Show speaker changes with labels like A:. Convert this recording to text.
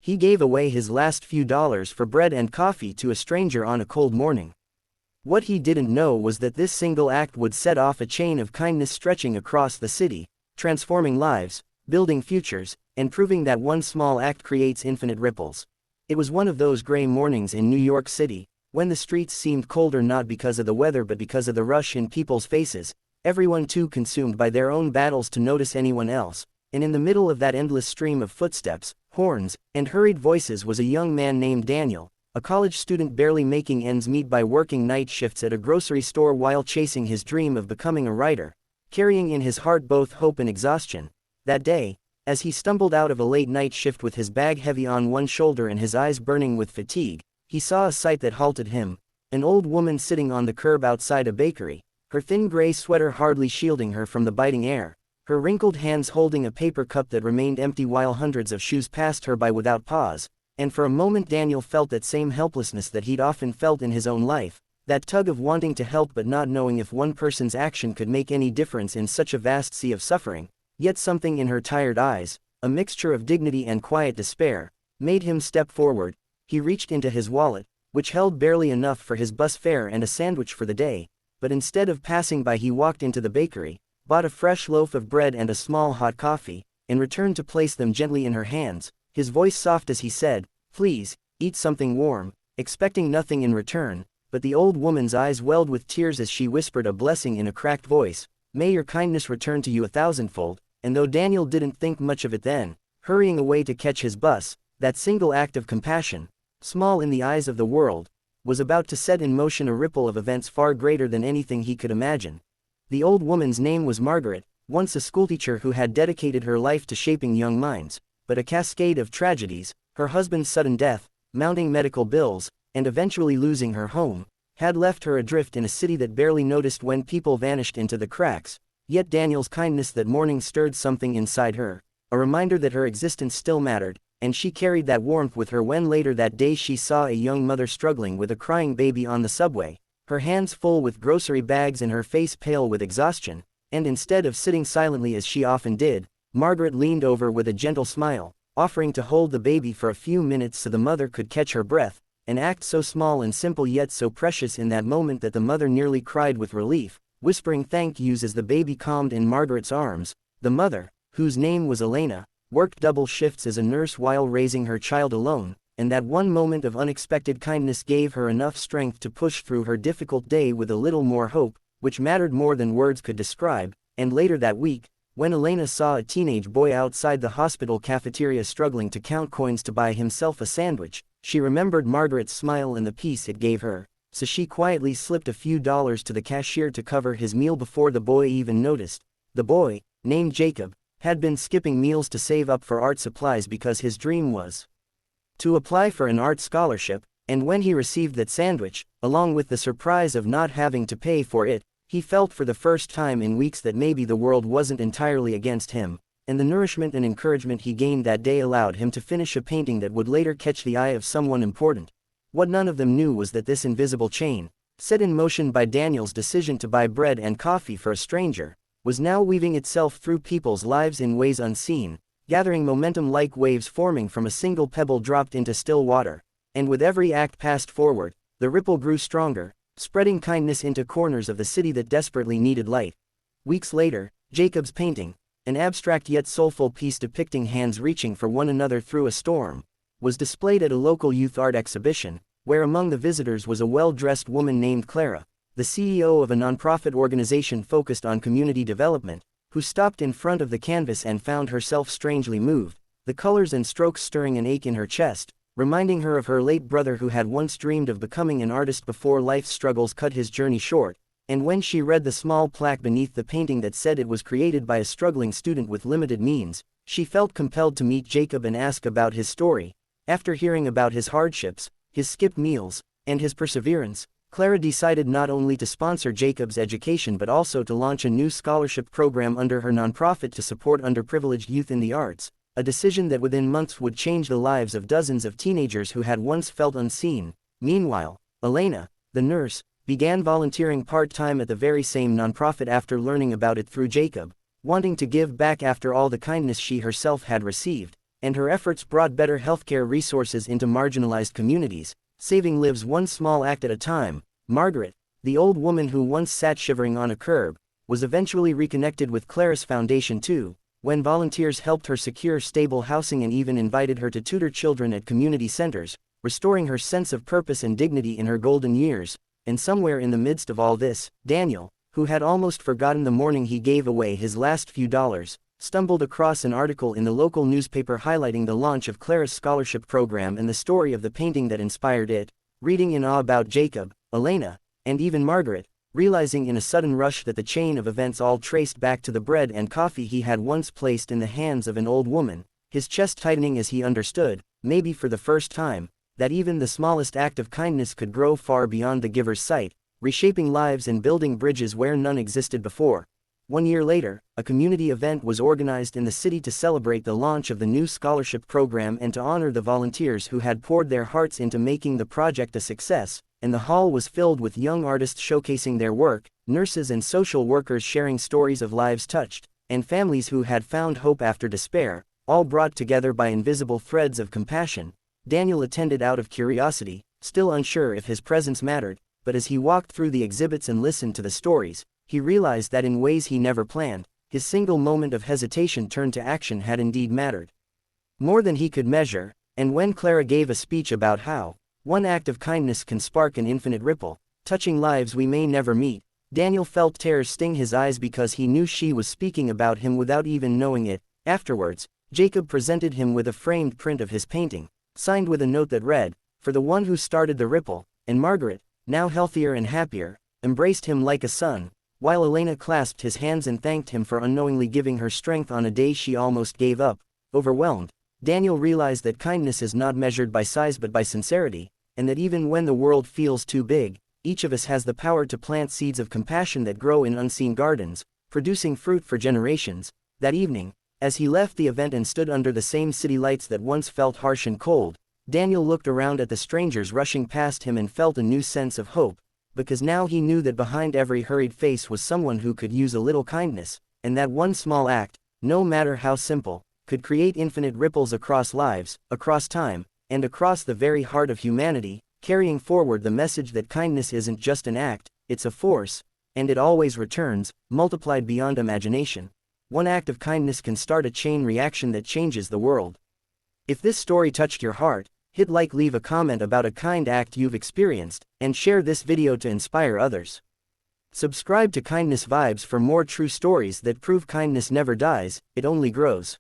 A: He gave away his last few dollars for bread and coffee to a stranger on a cold morning. What he didn't know was that this single act would set off a chain of kindness stretching across the city, transforming lives, building futures, and proving that one small act creates infinite ripples. It was one of those gray mornings in New York City, when the streets seemed colder not because of the weather but because of the rush in people's faces, everyone too consumed by their own battles to notice anyone else, and in the middle of that endless stream of footsteps, horns, and hurried voices was a young man named Daniel, a college student barely making ends meet by working night shifts at a grocery store while chasing his dream of becoming a writer, carrying in his heart both hope and exhaustion. That day, as he stumbled out of a late night shift with his bag heavy on one shoulder and his eyes burning with fatigue, he saw a sight that halted him: an old woman sitting on the curb outside a bakery, her thin gray sweater hardly shielding her from the biting air, her wrinkled hands holding a paper cup that remained empty while hundreds of shoes passed her by without pause. And for a moment Daniel felt that same helplessness that he'd often felt in his own life, that tug of wanting to help but not knowing if one person's action could make any difference in such a vast sea of suffering. Yet something in her tired eyes, a mixture of dignity and quiet despair, made him step forward. He reached into his wallet, which held barely enough for his bus fare and a sandwich for the day, but instead of passing by he walked into the bakery, bought a fresh loaf of bread and a small hot coffee, and returned to place them gently in her hands, his voice soft as he said, "Please, eat something warm," expecting nothing in return, but the old woman's eyes welled with tears as she whispered a blessing in a cracked voice: "May your kindness return to you a thousandfold." And though Daniel didn't think much of it then, hurrying away to catch his bus, that single act of compassion, small in the eyes of the world, was about to set in motion a ripple of events far greater than anything he could imagine. The old woman's name was Margaret, once a schoolteacher who had dedicated her life to shaping young minds, but a cascade of tragedies, her husband's sudden death, mounting medical bills, and eventually losing her home, had left her adrift in a city that barely noticed when people vanished into the cracks. Yet Daniel's kindness that morning stirred something inside her, a reminder that her existence still mattered, and she carried that warmth with her when later that day she saw a young mother struggling with a crying baby on the subway, her hands full with grocery bags and her face pale with exhaustion, and instead of sitting silently as she often did, Margaret leaned over with a gentle smile, offering to hold the baby for a few minutes so the mother could catch her breath, an act so small and simple yet so precious in that moment that the mother nearly cried with relief, whispering thank yous as the baby calmed in Margaret's arms. The mother, whose name was Elena, worked double shifts as a nurse while raising her child alone, and that one moment of unexpected kindness gave her enough strength to push through her difficult day with a little more hope, which mattered more than words could describe. And later that week, when Elena saw a teenage boy outside the hospital cafeteria struggling to count coins to buy himself a sandwich, she remembered Margaret's smile and the peace it gave her, so she quietly slipped a few dollars to the cashier to cover his meal before the boy even noticed. The boy, named Jacob, had been skipping meals to save up for art supplies because his dream was to apply for an art scholarship, and when he received that sandwich, along with the surprise of not having to pay for it, he felt for the first time in weeks that maybe the world wasn't entirely against him, and the nourishment and encouragement he gained that day allowed him to finish a painting that would later catch the eye of someone important. What none of them knew was that this invisible chain, set in motion by Daniel's decision to buy bread and coffee for a stranger, was now weaving itself through people's lives in ways unseen, gathering momentum like waves forming from a single pebble dropped into still water, and with every act passed forward, the ripple grew stronger, spreading kindness into corners of the city that desperately needed light. Weeks later, Jacob's painting, an abstract yet soulful piece depicting hands reaching for one another through a storm, was displayed at a local youth art exhibition, where among the visitors was a well-dressed woman named Clara, the CEO of a nonprofit organization focused on community development, who stopped in front of the canvas and found herself strangely moved, the colors and strokes stirring an ache in her chest, reminding her of her late brother who had once dreamed of becoming an artist before life's struggles cut his journey short. And when she read the small plaque beneath the painting that said it was created by a struggling student with limited means, she felt compelled to meet Jacob and ask about his story. After hearing about his hardships, his skipped meals, and his perseverance, Clara decided not only to sponsor Jacob's education but also to launch a new scholarship program under her nonprofit to support underprivileged youth in the arts, a decision that within months would change the lives of dozens of teenagers who had once felt unseen. Meanwhile, Elena, the nurse, began volunteering part-time at the very same nonprofit after learning about it through Jacob, wanting to give back after all the kindness she herself had received. and her efforts brought better healthcare resources into marginalized communities, saving lives one small act at a time. Margaret, the old woman who once sat shivering on a curb, was eventually reconnected with Clara's foundation too, when volunteers helped her secure stable housing and even invited her to tutor children at community centers, restoring her sense of purpose and dignity in her golden years. And somewhere in the midst of all this, Daniel, who had almost forgotten the morning he gave away his last few dollars, stumbled across an article in the local newspaper highlighting the launch of Clara's scholarship program and the story of the painting that inspired it. Reading in awe about Jacob, Elena, and even Margaret, realizing in a sudden rush that the chain of events all traced back to the bread and coffee he had once placed in the hands of an old woman, his chest tightening as he understood, maybe for the first time, that even the smallest act of kindness could grow far beyond the giver's sight, reshaping lives and building bridges where none existed before. 1 year later, a community event was organized in the city to celebrate the launch of the new scholarship program and to honor the volunteers who had poured their hearts into making the project a success, and the hall was filled with young artists showcasing their work, nurses and social workers sharing stories of lives touched, and families who had found hope after despair, all brought together by invisible threads of compassion. Daniel attended out of curiosity, still unsure if his presence mattered, but as he walked through the exhibits and listened to the stories, he realized that in ways he never planned, his single moment of hesitation turned to action had indeed mattered more than he could measure. And when Clara gave a speech about how one act of kindness can spark an infinite ripple, touching lives we may never meet, Daniel felt tears sting his eyes because he knew she was speaking about him without even knowing it. Afterwards, Jacob presented him with a framed print of his painting, signed with a note that read, "For the one who started the ripple," and Margaret, now healthier and happier, embraced him like a son, while Elena clasped his hands and thanked him for unknowingly giving her strength on a day she almost gave up. Overwhelmed, Daniel realized that kindness is not measured by size but by sincerity, and that even when the world feels too big, each of us has the power to plant seeds of compassion that grow in unseen gardens, producing fruit for generations. That evening, as he left the event and stood under the same city lights that once felt harsh and cold, Daniel looked around at the strangers rushing past him and felt a new sense of hope, because now he knew that behind every hurried face was someone who could use a little kindness, and that one small act, no matter how simple, could create infinite ripples across lives, across time, and across the very heart of humanity, carrying forward the message that kindness isn't just an act, it's a force, and it always returns, multiplied beyond imagination. One act of kindness can start a chain reaction that changes the world. If this story touched your heart, hit like, leave a comment about a kind act you've experienced, and share this video to inspire others. Subscribe to Kindness Vibes for more true stories that prove kindness never dies, it only grows.